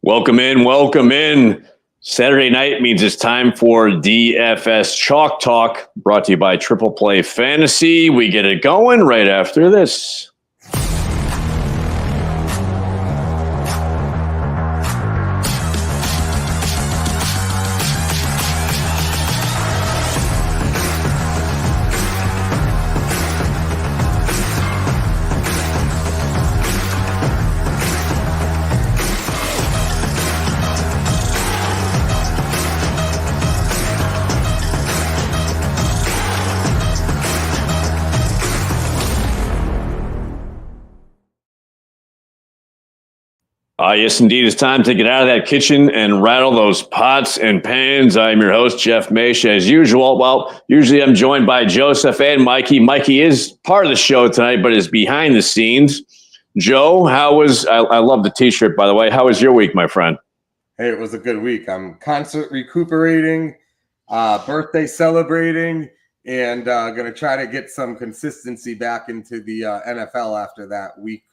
Welcome in, welcome in. Saturday night means it's time for DFS Chalk Talk, brought to you by Triple Play Fantasy. We get it going right after this. Yes, indeed. It's time to get out of that kitchen and rattle those pots and pans. I'm your host, Jeff Maish, as usual. Well, usually I'm joined by Joseph and Mikey. Mikey is part of the show tonight, but is behind the scenes. Joe, I love the t-shirt, by the way. How was your week, my friend? Hey, it was a good week. I'm concert recuperating, birthday celebrating, and going to try to get some consistency back into the NFL after that week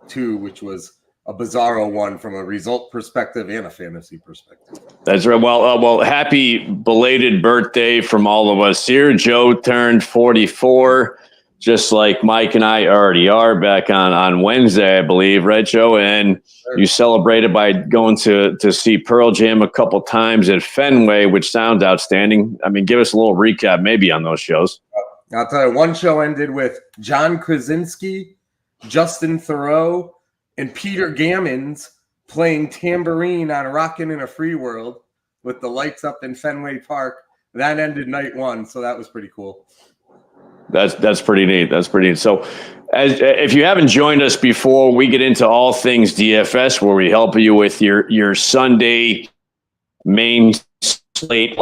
2, which was a bizarro one from a result perspective and a fantasy perspective. That's right. Well, happy belated birthday from all of us here. Joe turned 44, just like Mike and I already are, back on Wednesday, I believe, right, Joe? And you celebrated by going to see Pearl Jam a couple times at Fenway, which sounds outstanding. I mean, give us a little recap maybe on those shows. I'll tell you, one show ended with John Krasinski, Justin Theroux, and Peter Gammons playing tambourine on Rockin' in a Free World with the lights up in Fenway Park. That ended night 1, so that was pretty cool. That's pretty neat. That's pretty neat. So, if you haven't joined us before, we get into all things DFS, where we help you with your Sunday main slate.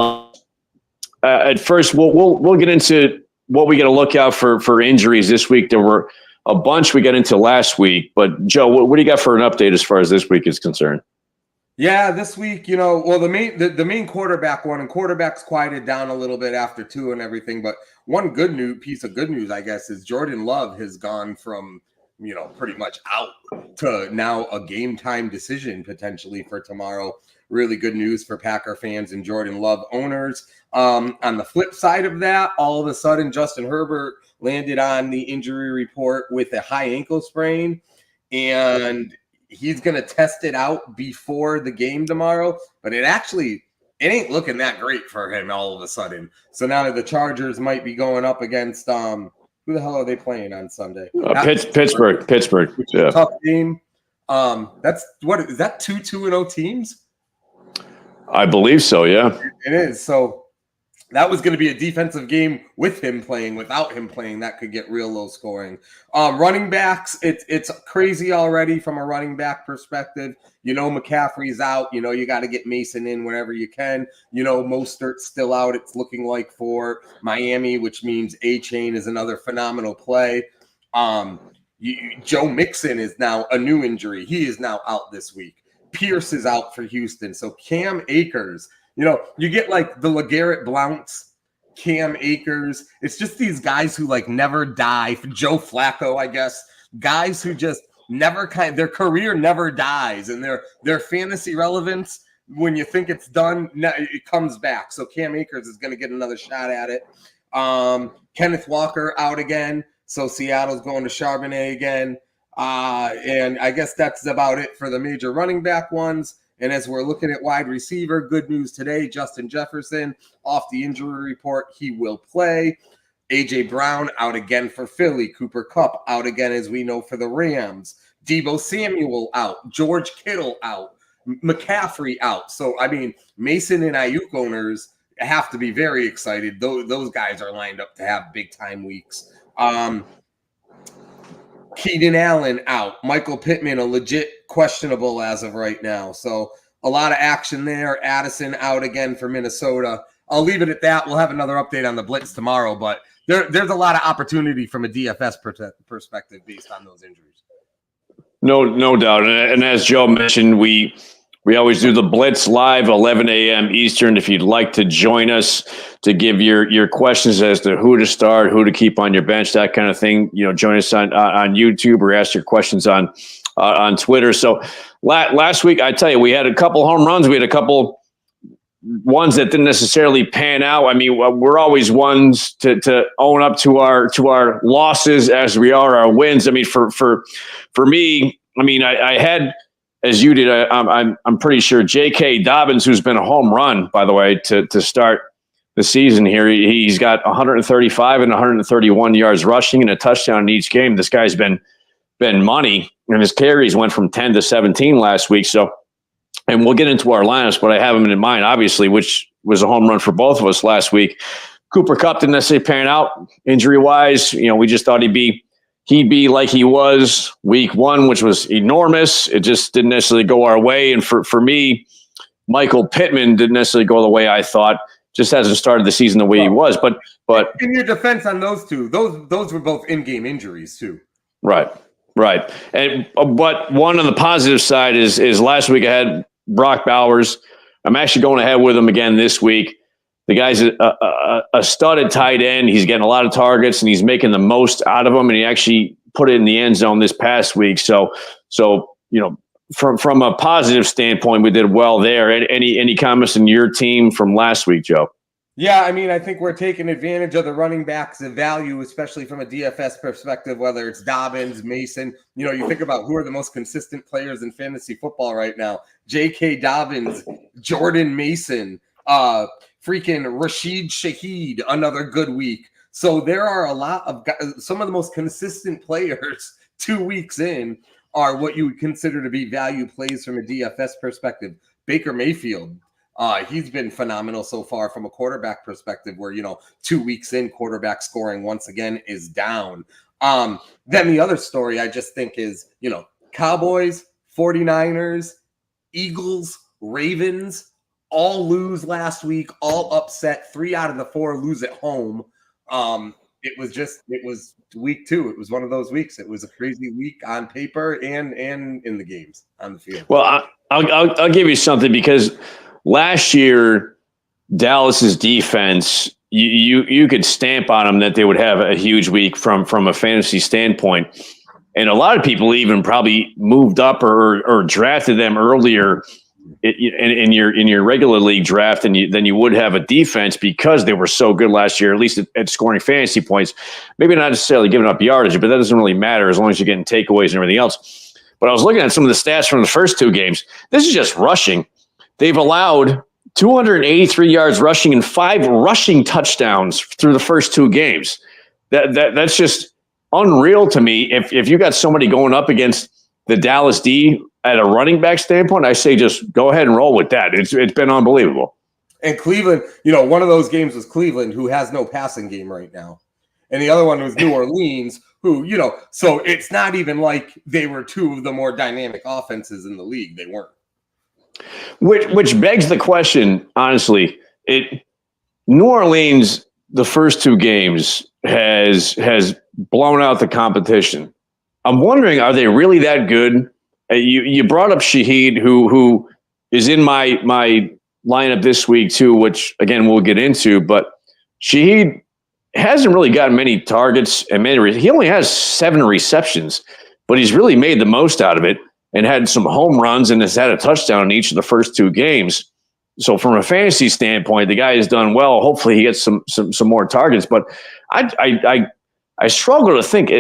At first, we'll get into what we got to look out for injuries this week. There were a bunch we got into last week, but Joe, what do you got for an update as far as this week is concerned? Yeah, this week, the main quarterback one, and quarterbacks quieted down a little bit after 2 and everything. But one piece of good news, I guess, is Jordan Love has gone from, pretty much out to now a game time decision potentially for tomorrow. Really good news for Packer fans and Jordan Love owners. On the flip side of that, all of a sudden, Justin Herbert landed on the injury report with a high ankle sprain, and he's going to test it out before the game tomorrow. But it ain't looking that great for him all of a sudden. So now the Chargers might be going up against who the hell are they playing on Sunday? Pittsburgh. Which is a tough game. That's what is that 2-2-0 teams? I believe so. Yeah, it is. So that was going to be a defensive game with him playing. Without him playing, that could get real low scoring. Running backs, it's crazy already from a running back perspective. McCaffrey's out. You got to get Mason in whenever you can. Mostert's still out. It's looking like for Miami, which means A-Chain is another phenomenal play. Joe Mixon is now a new injury. He is now out this week. Pierce is out for Houston. So Cam Akers, you get like the LeGarrette Blounts, Cam Akers. It's just these guys who like never die. Joe Flacco, I guess. Guys who just never their career never dies, and their fantasy relevance, when you think it's done, it comes back. So Cam Akers is going to get another shot at it. Kenneth Walker out again. So Seattle's going to Charbonnet again. And I guess that's about it for the major running back ones. And as we're looking at wide receiver, good news today, Justin Jefferson off the injury report, he will play. A.J. Brown out again for Philly. Cooper Kupp out again, as we know, for the Rams. Deebo Samuel out. George Kittle out. McCaffrey out. So, Mason and Ayuk owners have to be very excited. Those guys are lined up to have big-time weeks. Keenan Allen out. Michael Pittman, a legit questionable as of right now. So a lot of action there. Addison out again for Minnesota. I'll leave it at that. We'll have another update on the Blitz tomorrow, but there's a lot of opportunity from a DFS perspective based on those injuries. No doubt. And as Joe mentioned, we always do the Blitz live, 11 a.m. Eastern. If you'd like to join us to give your questions as to who to start, who to keep on your bench, that kind of thing, join us on YouTube or ask your questions on on Twitter. So last week, I tell you, we had a couple home runs. We had a couple ones that didn't necessarily pan out. I mean, we're always ones to own up to our losses as we are our wins. I mean, for me, I mean, I had, as you did, I'm pretty sure J.K. Dobbins, who's been a home run, by the way, to start the season here. He's got 135 and 131 yards rushing and a touchdown in each game. This guy's been money, and his carries went from 10 to 17 last week. So, and we'll get into our lineups, but I have him in mind, obviously, which was a home run for both of us last week. Cooper Kupp didn't necessarily pan out injury-wise. You know, we just thought he'd be like he was week one, which was enormous. It just didn't necessarily go our way. And for me, Michael Pittman didn't necessarily go the way I thought. Just hasn't started the season the way he was. But in your defense on those two, those were both in-game injuries too. Right. And but one on the positive side is last week I had Brock Bowers. I'm actually going ahead with him again this week. The guy's a studded tight end. He's getting a lot of targets, and he's making the most out of them. And he actually put it in the end zone this past week. So you know, from a positive standpoint, we did well there. Any comments in your team from last week, Joe? Yeah, I mean, I think we're taking advantage of the running backs of value, especially from a DFS perspective, whether it's Dobbins, Mason. You know, you think about who are the most consistent players in fantasy football right now. J.K. Dobbins, Jordan Mason, freaking Rashid Shaheed, another good week. So there are a lot of some of the most consistent players 2 weeks in are what you would consider to be value plays from a DFS perspective. Baker Mayfield. He's been phenomenal so far from a quarterback perspective where, 2 weeks in, quarterback scoring once again is down. Then the other story I just think is, Cowboys, 49ers, Eagles, Ravens, all lose last week, all upset. 3 out of the 4 lose at home. It was week 2. It was one of those weeks. It was a crazy week on paper and in the games on the field. Well, I'll give you something because last year, Dallas's defense, you could stamp on them that they would have a huge week from a fantasy standpoint. And a lot of people even probably moved up or drafted them earlier in your regular league draft than you would have a defense because they were so good last year, at least at scoring fantasy points. Maybe not necessarily giving up yardage, but that doesn't really matter as long as you're getting takeaways and everything else. But I was looking at some of the stats from the first 2 games. This is just rushing. They've allowed 283 yards rushing and 5 rushing touchdowns through the first 2 games. That's just unreal to me. If you got somebody going up against the Dallas D at a running back standpoint, I say just go ahead and roll with that. It's been unbelievable. And Cleveland, one of those games was Cleveland, who has no passing game right now. And the other one was New Orleans, who, so it's not even like they were 2 of the more dynamic offenses in the league. They weren't. Which begs the question, honestly. New Orleans, the first 2 games, has blown out the competition. I'm wondering, are they really that good? You brought up Shaheed, who is in my lineup this week too, which again we'll get into. But Shaheed hasn't really gotten many targets and he only has 7 receptions, but he's really made the most out of it and had some home runs and has had a touchdown in each of the first 2 games. So from a fantasy standpoint, the guy has done well. Hopefully he gets some more targets. But I struggle to think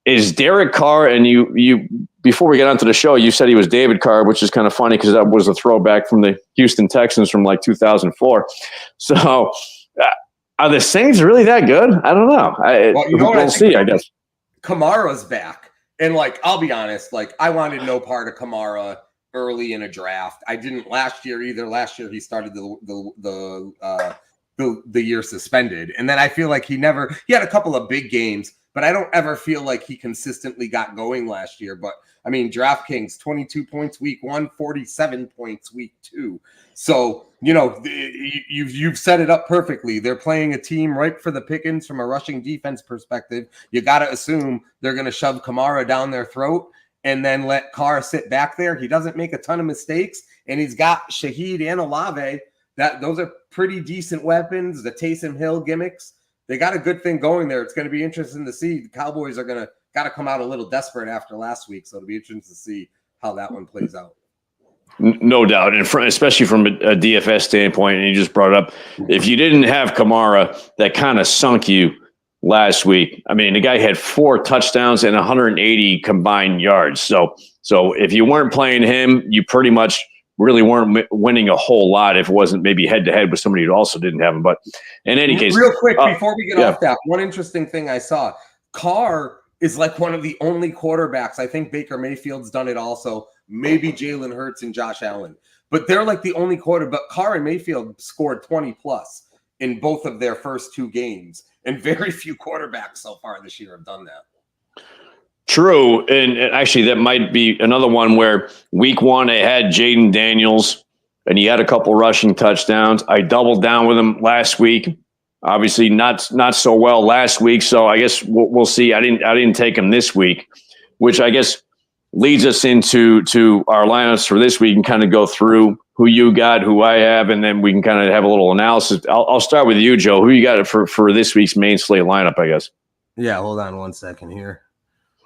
is Derek Carr, and you before we get onto the show, you said he was David Carr, which is kind of funny because that was a throwback from the Houston Texans from like 2004. So are the Saints really that good? I don't know. We'll see, I guess. Kamara's back. And I'll be honest, I wanted no part of Kamara early in a draft. I didn't last year either. Last year he started the year suspended. And then I feel like he had a couple of big games, but I don't ever feel like he consistently got going last year. But I mean, DraftKings, 22 points week 1, 47 points week 2. So, you've set it up perfectly. They're playing a team ripe for the pickings from a rushing defense perspective. You got to assume they're going to shove Kamara down their throat and then let Carr sit back there. He doesn't make a ton of mistakes, and he's got Shaheed and Olave. Those are pretty decent weapons. The Taysom Hill gimmicks, they got a good thing going there. It's going to be interesting to see. The Cowboys are going to got to come out a little desperate after last week. So it'll be interesting to see how that one plays out. No doubt, and especially from a DFS standpoint, and you just brought it up, if you didn't have Kamara, that kind of sunk you last week. I mean, the guy had 4 touchdowns and 180 combined yards. So if you weren't playing him, you pretty much really weren't winning a whole lot if it wasn't maybe head-to-head with somebody who also didn't have him. But in any case. Real quick, before we get off that, one interesting thing I saw, Carr is like one of the only quarterbacks. I think Baker Mayfield's done it also. Maybe Jalen Hurts and Josh Allen. But they're like the only quarterback. Carr and Mayfield scored 20-plus in both of their first 2 games. And very few quarterbacks so far this year have done that. True. And actually, that might be another one where week 1, they had Jaden Daniels, and he had a couple rushing touchdowns. I doubled down with him last week. Obviously, not so well last week. So I guess we'll see. I didn't take him this week, which I guess leads us into our lineups for this week and kind of go through who you got, who I have, and then we can kind of have a little analysis. I'll start with you, Joe. Who you got for this week's main slate lineup, I guess? Yeah, hold on one second here.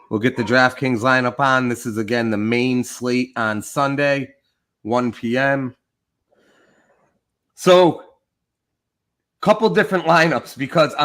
We'll get the DraftKings lineup on. This is, again, the main slate on Sunday, 1 p.m. So, couple different lineups because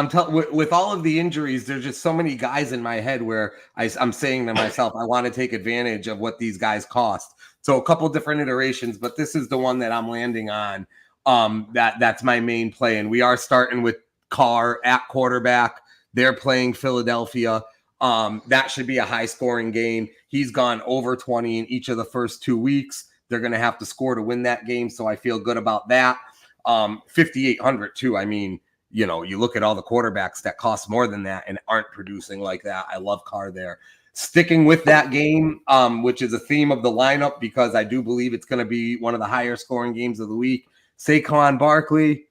with all of the injuries, there's just so many guys in my head where I'm saying to myself, I want to take advantage of what these guys cost. So a couple different iterations, but this is the one that I'm landing on. That's my main play. And we are starting with Carr at quarterback. They're playing Philadelphia. That should be a high scoring game. He's gone over 20 in each of the first 2 weeks. They're going to have to score to win that game. So I feel good about that. 5,800 too. I mean, you look at all the quarterbacks that cost more than that and aren't producing like that. I love Carr there. Sticking with that game, which is a theme of the lineup because I do believe it's going to be one of the higher scoring games of the week. Saquon Barkley.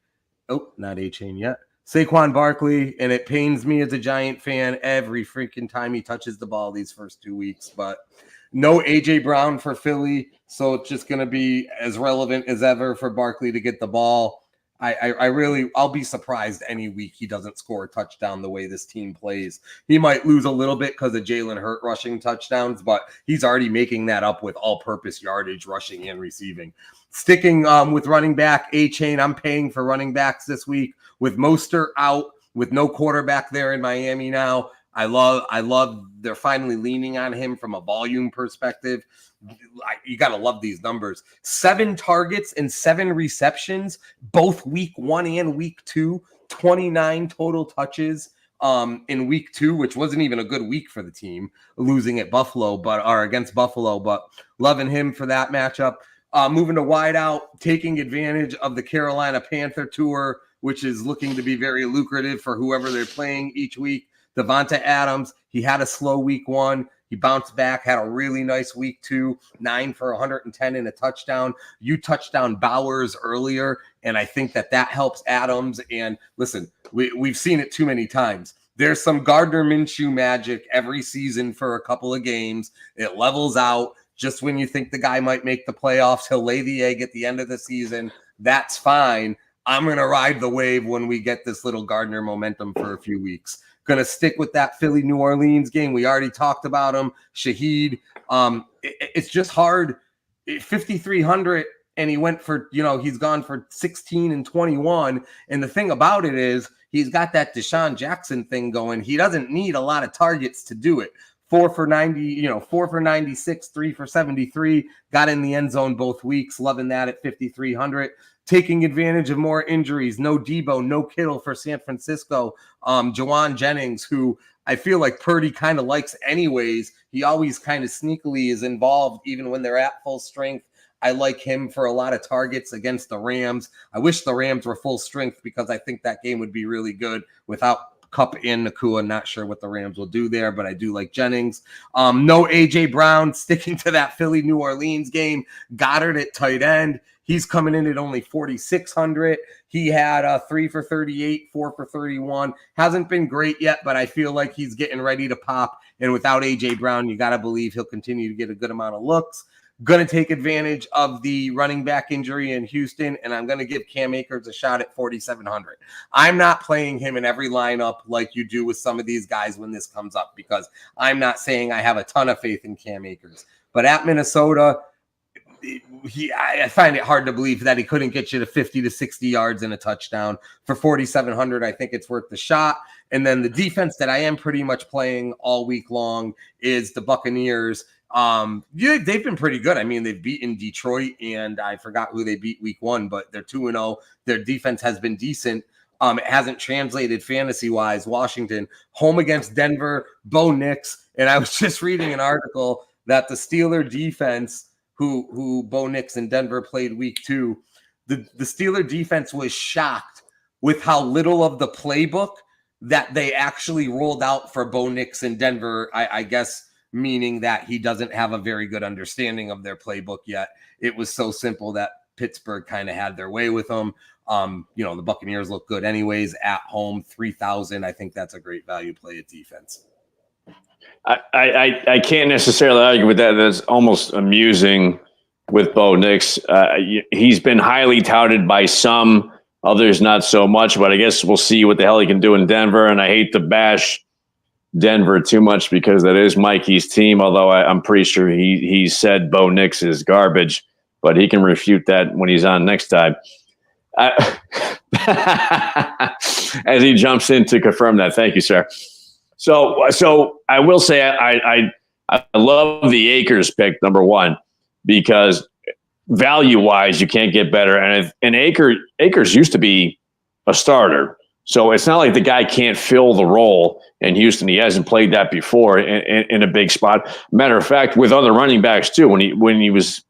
Oh, not A-Chain yet. Saquon Barkley, and it pains me as a Giant fan every freaking time he touches the ball these first 2 weeks, but no A.J. Brown for Philly, so it's just going to be as relevant as ever for Barkley to get the ball. I'll be surprised any week he doesn't score a touchdown the way this team plays. He might lose a little bit because of Jalen Hurts rushing touchdowns, but he's already making that up with all-purpose yardage, rushing and receiving. Sticking with running back, A-Chain, I'm paying for running backs this week with Mostert out, with no quarterback there in Miami now. I love they're finally leaning on him from a volume perspective. You got to love these numbers. 7 targets and 7 receptions, both week 1 and week 2, 29 total touches in week 2, which wasn't even a good week for the team, losing at Buffalo, or against Buffalo, but loving him for that matchup. Moving to wide out, taking advantage of the Carolina Panther tour, which is looking to be very lucrative for whoever they're playing each week. Devonta Adams, he had a slow week 1. He bounced back, had a really nice week 2, 9 for 110 and a touchdown. You touched down Bowers earlier, and I think that helps Adams. And listen, we've seen it too many times. There's some Gardner Minshew magic every season for a couple of games. It levels out. Just when you think the guy might make the playoffs, he'll lay the egg at the end of the season. That's fine. I'm going to ride the wave when we get this little Gardner momentum for a few weeks. Going to stick with that Philly-New Orleans game. We already talked about him. Shaheed. It's just hard. 5,300, and he went for, he's gone for 16 and 21. And the thing about it is he's got that Deshaun Jackson thing going. He doesn't need a lot of targets to do it. 4 for 90, 4 for 96, 3 for 73. Got in the end zone both weeks. Loving that at 5,300. Taking advantage of more injuries. No Debo, no Kittle for San Francisco. Jawan Jennings, who I feel like Purdy kind of likes anyways. He always kind of sneakily is involved even when they're at full strength. I like him for a lot of targets against the Rams. I wish the Rams were full strength because I think that game would be really good without Kupp and Nakua. Not sure what the Rams will do there, but I do like Jennings. No A.J. Brown, sticking to that Philly-New Orleans game. Goddard at tight end. He's coming in at only 4,600. He had 3 for 38, 4 for 31. Hasn't been great yet, but I feel like he's getting ready to pop. And without A.J. Brown, you got to believe he'll continue to get a good amount of looks. going to take advantage of the running back injury in Houston, and I'm going to give Cam Akers a shot at 4,700. I'm not playing him in every lineup like you do with some of these guys when this comes up, because I'm not saying I have a ton of faith in Cam Akers. But at Minnesota, I find it hard to believe that he couldn't get you to 50 to 60 yards and a touchdown. For 4,700, I think it's worth the shot. And then the defense that I am pretty much playing all week long is the Buccaneers. They've been pretty good. I mean, they've beaten Detroit, and I forgot who they beat week 1, but they're 2-0. Their defense has been decent. It hasn't translated fantasy-wise. Washington, home against Denver, Bo Nix. And I was just reading an article that the Steeler defense, who Bo Nix in Denver played week 2, the Steeler defense was shocked with how little of the playbook that they actually rolled out for Bo Nix in Denver, I guess meaning that he doesn't have a very good understanding of their playbook yet. It was so simple that Pittsburgh kind of had their way with them. The Buccaneers look good anyways at home, 3,000. I think that's a great value play at defense. I can't necessarily argue with that. That's almost amusing with Bo Nix. He's been highly touted by some, others not so much, but I guess we'll see what the hell he can do in Denver. And I hate to bash Denver too much because that is Mikey's team, although I'm pretty sure he said Bo Nix is garbage, but he can refute that when he's on next time. As he jumps in to confirm that. Thank you, sir. So I will say I love the Akers pick, number one, because value-wise, you can't get better. And Akers used to be a starter. So it's not like the guy can't fill the role in Houston. He hasn't played that before in a big spot. Matter of fact, with other running backs too, when he was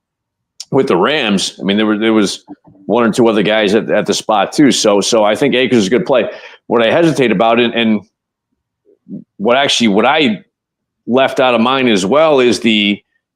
with the Rams, I mean, there was one or two other guys at the spot too. So I think Akers is a good play. What I hesitate about it, and what I left out of mine as well, is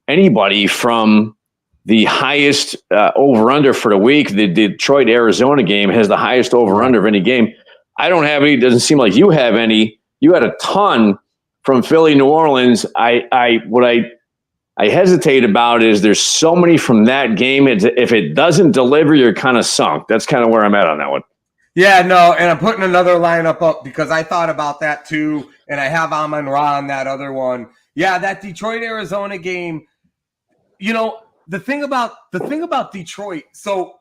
anybody from the highest over-under for the week. The Detroit-Arizona game has the highest over-under of any game. I don't have any. Doesn't seem like you have any. You had a ton from Philly, New Orleans. What I hesitate about is there's so many from that game. If it doesn't deliver, you're kind of sunk. That's kind of where I'm at on that one. Yeah, no, and I'm putting another lineup up because I thought about that too, and I have Amon-Ra on that other one. Yeah, that Detroit-Arizona game. The thing about Detroit. So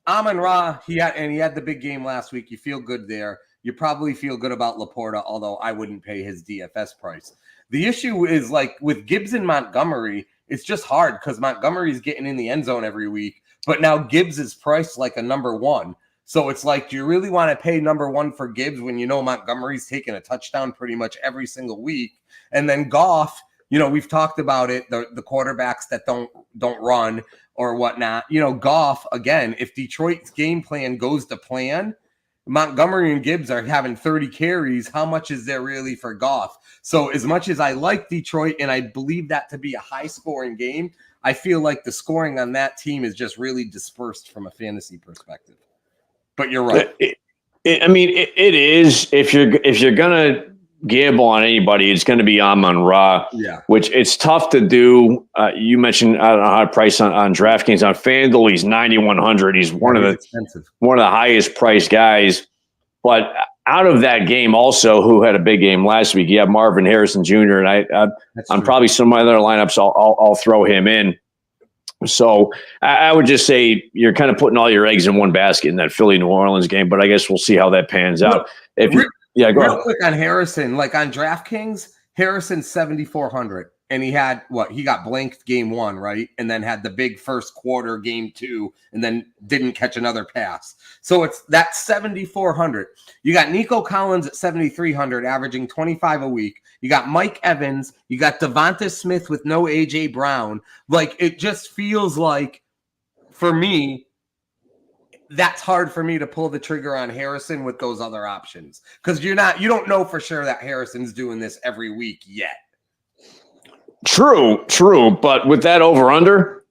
Amon-Ra, he had the big game last week. You feel good there. You probably feel good about Laporta, although I wouldn't pay his DFS price. The issue is, like, with Gibbs and Montgomery, it's just hard because Montgomery's getting in the end zone every week, but now Gibbs is priced like a number one. So it's like, do you really want to pay number one for Gibbs when you know Montgomery's taking a touchdown pretty much every single week? And then Goff, we've talked about it, the quarterbacks that don't run or whatnot. Goff, again, if Detroit's game plan goes to plan, Montgomery and Gibbs are having 30 carries. How much is there really for Goff? So as much as I like Detroit and I believe that to be a high-scoring game, I feel like the scoring on that team is just really dispersed from a fantasy perspective. But you're right. It is. If you're gonna gamble on anybody, it's going to be Amon-Ra. Yeah. Which it's tough to do. You mentioned I don't know how to price on DraftKings. On FanDuel, he's 9,100. He's one of the highest priced guys. But out of that game, also, who had a big game last week, you have Marvin Harrison Jr. And on probably some of my other lineups, I'll throw him in. So I would just say you're kind of putting all your eggs in one basket in that Philly New Orleans game, but I guess we'll see how that pans out. Real quick on Harrison, like on DraftKings, Harrison's 7,400, and he got blanked game one, right? And then had the big first quarter game two, and then didn't catch another pass. So that's 7,400. You got Nico Collins at 7,300, averaging 25 a week. You got Mike Evans. You got Devonta Smith with no A.J. Brown. Like, it just feels like, for me, that's hard for me to pull the trigger on Harrison with those other options, because you don't know for sure that Harrison's doing this every week yet. True. But with that over-under,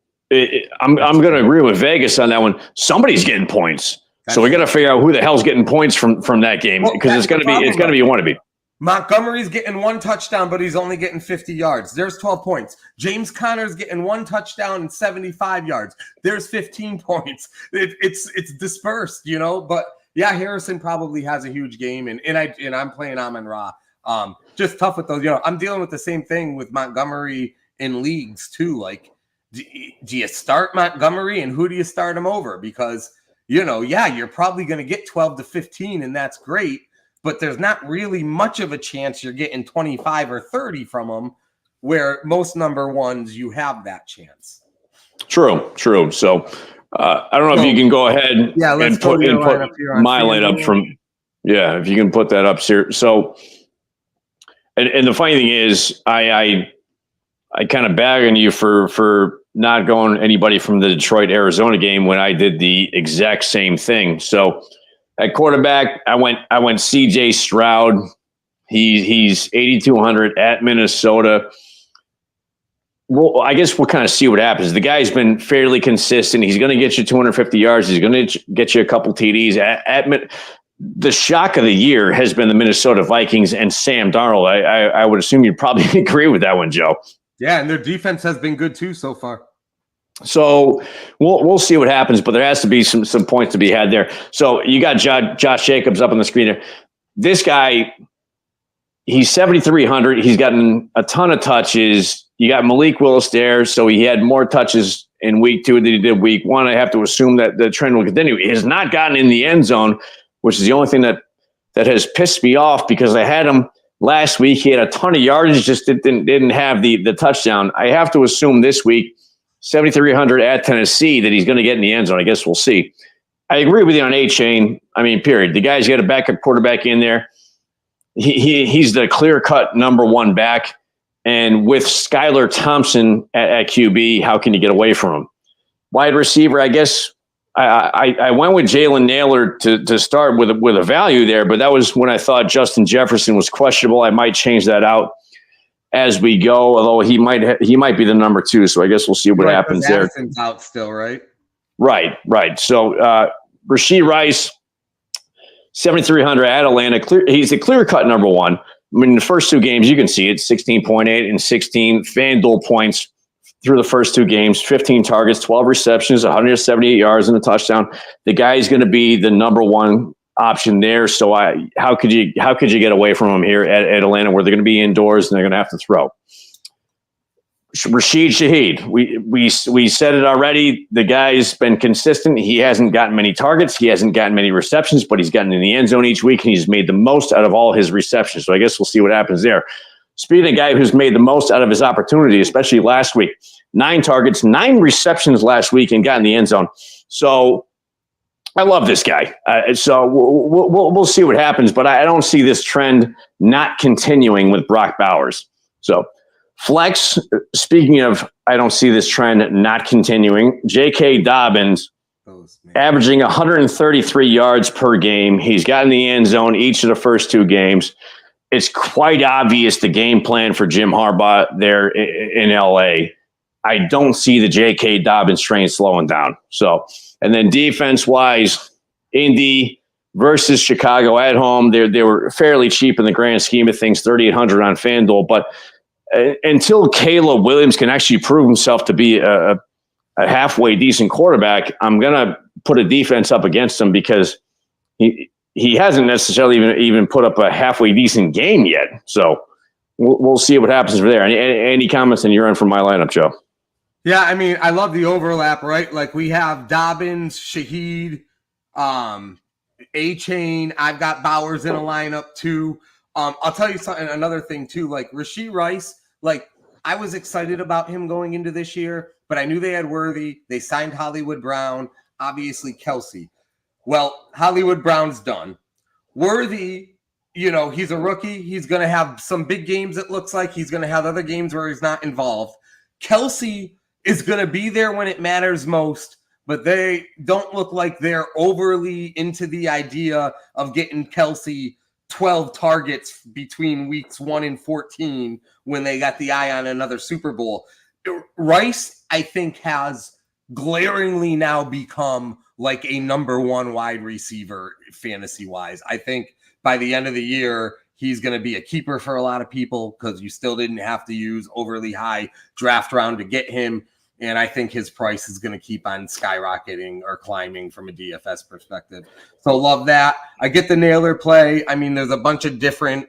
I'm going to agree with Vegas on that one. Somebody's getting points. So we got to figure out who the hell's getting points from that game, because it's going to be you want to be. Montgomery's getting 1 touchdown, but he's only getting 50 yards. There's 12 points. James Conner's getting 1 touchdown and 75 yards. There's 15 points. It's dispersed, you know. But yeah, Harrison probably has a huge game, and I'm playing Amon-Ra. Just tough with those. You know, I'm dealing with the same thing with Montgomery in leagues too. Like, do you start Montgomery, and who do you start him over? Because, you know, yeah, you're probably going to get 12 to 15, and that's great. But there's not really much of a chance you're getting 25 or 30 from them, where most number ones you have that chance. True. So I don't know if you can go ahead and put my lineup from. Yeah, if you can put that up here. So, and the funny thing is, I kind of bag on you for not going anybody from the Detroit Arizona game when I did the exact same thing. So. At quarterback, I went C.J. Stroud. He's 8,200 at Minnesota. Well, I guess we'll kind of see what happens. The guy's been fairly consistent. He's going to get you 250 yards. He's going to get you a couple TDs. The shock of the year has been the Minnesota Vikings and Sam Darnold. I would assume you'd probably agree with that one, Joe. Yeah, and their defense has been good too so far. So we'll see what happens, but there has to be some points to be had there. So you got Josh Jacobs up on the screen there. This guy, he's 7,300. He's gotten a ton of touches. You got Malik Willis there, so he had more touches in week 2 than he did week 1. I have to assume that the trend will continue. He has not gotten in the end zone, which is the only thing that has pissed me off because I had him last week. He had a ton of yardage, just didn't have the touchdown. I have to assume this week, 7,300 at Tennessee, that he's going to get in the end zone. I guess we'll see. I agree with you on A-Chain. I mean, period. The guy's got a backup quarterback in there. He's the clear-cut number 1 back. And with Skylar Thompson at QB, how can you get away from him? Wide receiver, I guess I went with Jalen Naylor to start with a value there, but that was when I thought Justin Jefferson was questionable. I might change that out as we go, although he might be the number 2, so I guess we'll see what happens there. Addison's out still, right? Right. So Rashee Rice, 7,300 at Atlanta. He's a clear-cut number 1. I mean, the first 2 games, you can see it, 16.8 and 16 FanDuel points through the first 2 games, 15 targets, 12 receptions, 178 yards and a touchdown. The guy's going to be the number 1 option there. So how could you get away from him here at Atlanta, where they're going to be indoors and they're going to have to throw? Rashid Shaheed, we said it already. The guy's been consistent. He hasn't gotten many targets. He hasn't gotten many receptions, but he's gotten in the end zone each week, and he's made the most out of all his receptions. So I guess we'll see what happens there. Speaking of a guy who's made the most out of his opportunity, especially last week, 9 targets, 9 receptions last week, and got in the end zone. So I love this guy. So we'll see what happens, but I don't see this trend not continuing with Brock Bowers. So flex, speaking of, I don't see this trend not continuing. J.K. Dobbins, averaging 133 yards per game. He's got in the end zone each of the first 2 games. It's quite obvious the game plan for Jim Harbaugh there in L.A. I don't see the J.K. Dobbins train slowing down. So, and then defense-wise, Indy versus Chicago at home, they were fairly cheap in the grand scheme of things, 3,800 on FanDuel. But until Caleb Williams can actually prove himself to be a halfway decent quarterback, I'm going to put a defense up against him because he hasn't necessarily even put up a halfway decent game yet. So we'll see what happens from there. Any comments on your end from my lineup, Joe? Yeah, I mean, I love the overlap, right? Like we have Dobbins, Shaheed, A-Chain. I've got Bowers in a lineup too. I'll tell you something, another thing too, like Rashee Rice, like I was excited about him going into this year, but I knew they had Worthy. They signed Hollywood Brown, obviously Kelsey. Well, Hollywood Brown's done. Worthy, you know, he's a rookie. He's going to have some big games, it looks like. He's going to have other games where he's not involved. Kelsey is going to be there when it matters most, but they don't look like they're overly into the idea of getting Kelsey 12 targets between weeks 1 and 14 when they got the eye on another Super Bowl. Rice, I think, has glaringly now become like a number 1 wide receiver fantasy-wise. I think by the end of the year, He's going to be a keeper for a lot of people because you still didn't have to use overly high draft round to get him. And I think his price is going to keep on skyrocketing or climbing from a DFS perspective. So love that. I get the Naylor play. I mean, there's a bunch of different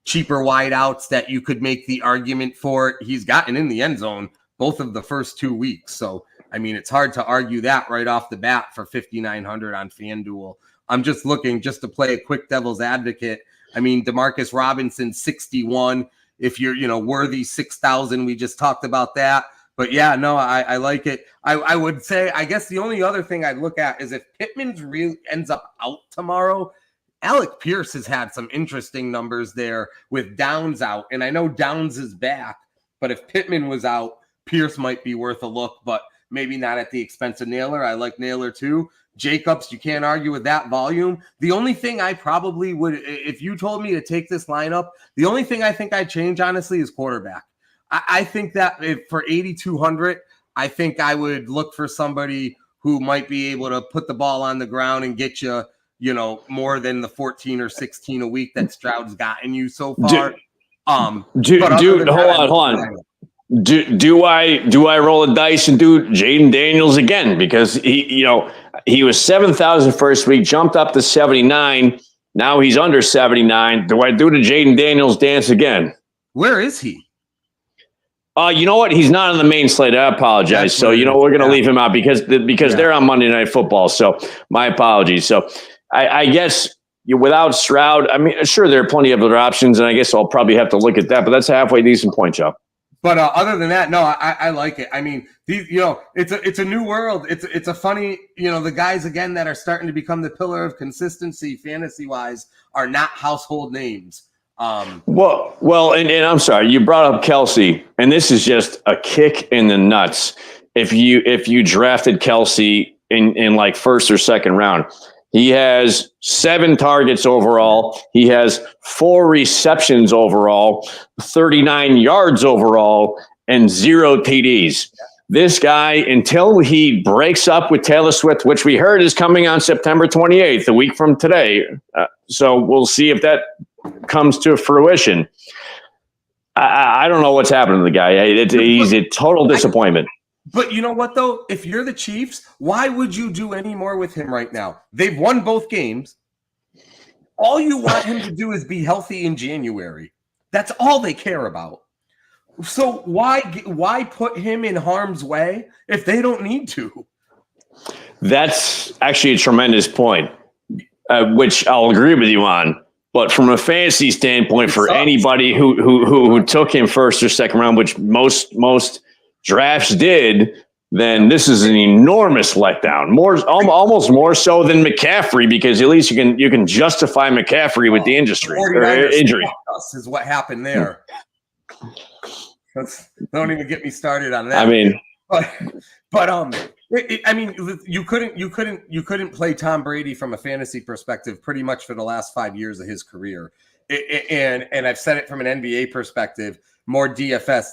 cheaper wideouts that you could make the argument for. He's gotten in the end zone both of the first 2 weeks. So, I mean, it's hard to argue that right off the bat for 5,900 on FanDuel. I'm just looking just to play a quick devil's advocate. I mean, Demarcus Robinson, 61. If you're, worthy 6,000, we just talked about that. But yeah, no, I like it. I would say, I guess the only other thing I'd look at is if Pittman's really ends up out tomorrow, Alec Pierce has had some interesting numbers there with Downs out. And I know Downs is back, but if Pittman was out, Pierce might be worth a look, but maybe not at the expense of Naylor. I like Naylor too. Jacobs, you can't argue with that volume. The only thing I probably would, if you told me to take this lineup, the only thing I think I'd change, honestly, is quarterback. I think that if for 8,200, I think I would look for somebody who might be able to put the ball on the ground and get you, more than the 14 or 16 a week that Stroud's gotten you so far. Hold on. Do I roll a dice and do Jaden Daniels again? Because he was 7,000 first week, jumped up to 79. Now he's under 79. Do I do the Jaden Daniels dance again? Where is he? You know what? He's not on the main slate. I apologize. So, we're going to leave him out because they're on Monday Night Football. So my apologies. So I guess without Stroud, I mean, sure, there are plenty of other options, and I guess I'll probably have to look at that, but that's a halfway decent point, Joe. But other than that, no, I like it. I mean, it's a new world. It's a funny, the guys again that are starting to become the pillar of consistency fantasy wise are not household names. Well, and I'm sorry, you brought up Kelsey, and this is just a kick in the nuts. If you drafted Kelsey in like first or second round, he has 7 targets overall. He has 4 receptions overall, 39 yards overall, and 0 TDs. This guy, until he breaks up with Taylor Swift, which we heard is coming on September 28th, a week from today. So we'll see if that comes to fruition. I don't know what's happening to the guy. He's a total disappointment. But you know what, though? If you're the Chiefs, why would you do any more with him right now? They've won both games. All you want him to do is be healthy in January. That's all they care about. So why put him in harm's way if they don't need to? That's actually a tremendous point, which I'll agree with you on. But from a fantasy standpoint, for anybody who took him first or second round, which most drafts did, then this is an enormous letdown. Almost more so than McCaffrey, because at least you can justify McCaffrey with the injury. Is what happened there. Don't even get me started on that. I mean, you couldn't play Tom Brady from a fantasy perspective pretty much for the last 5 years of his career. And I've said it from an NBA perspective, more DFS.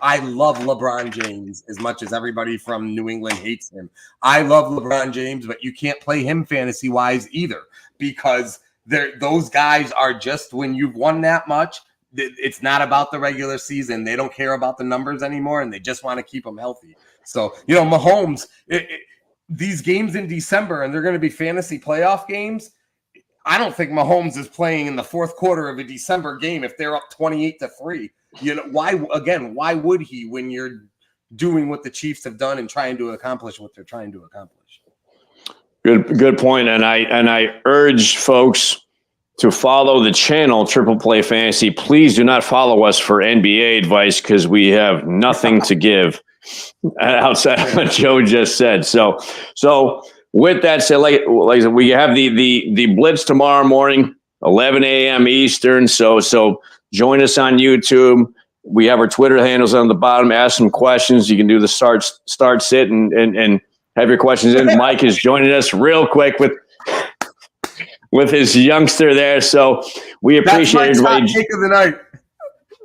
I love LeBron James as much as everybody from New England hates him. I love LeBron James, but you can't play him fantasy wise either, because those guys are just, when you've won that much, it's not about the regular season. They don't care about the numbers anymore, and they just want to keep them healthy. So, Mahomes, these games in December, and they're going to be fantasy playoff games. I don't think Mahomes is playing in the fourth quarter of a December game if they're up 28-3. Why would he, when you're doing what the Chiefs have done and trying to accomplish what they're trying to accomplish? Good point. And I urge folks to follow the channel Triple Play Fantasy. Please do not follow us for NBA advice, because we have nothing to give outside of what Joe just said. So with that said, like we have the Blitz tomorrow morning, 11 a.m. Eastern. So join us on YouTube. We have our Twitter handles on the bottom. Ask some questions. You can do the start, sit, and have your questions in. Mike is joining us real quick with his youngster there. So we appreciate everybody. That's my top pick of the night.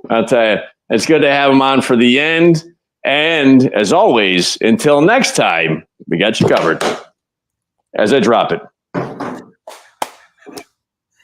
I'll tell you, it's good to have him on for the end. And as always, until next time, we got you covered. As I drop it.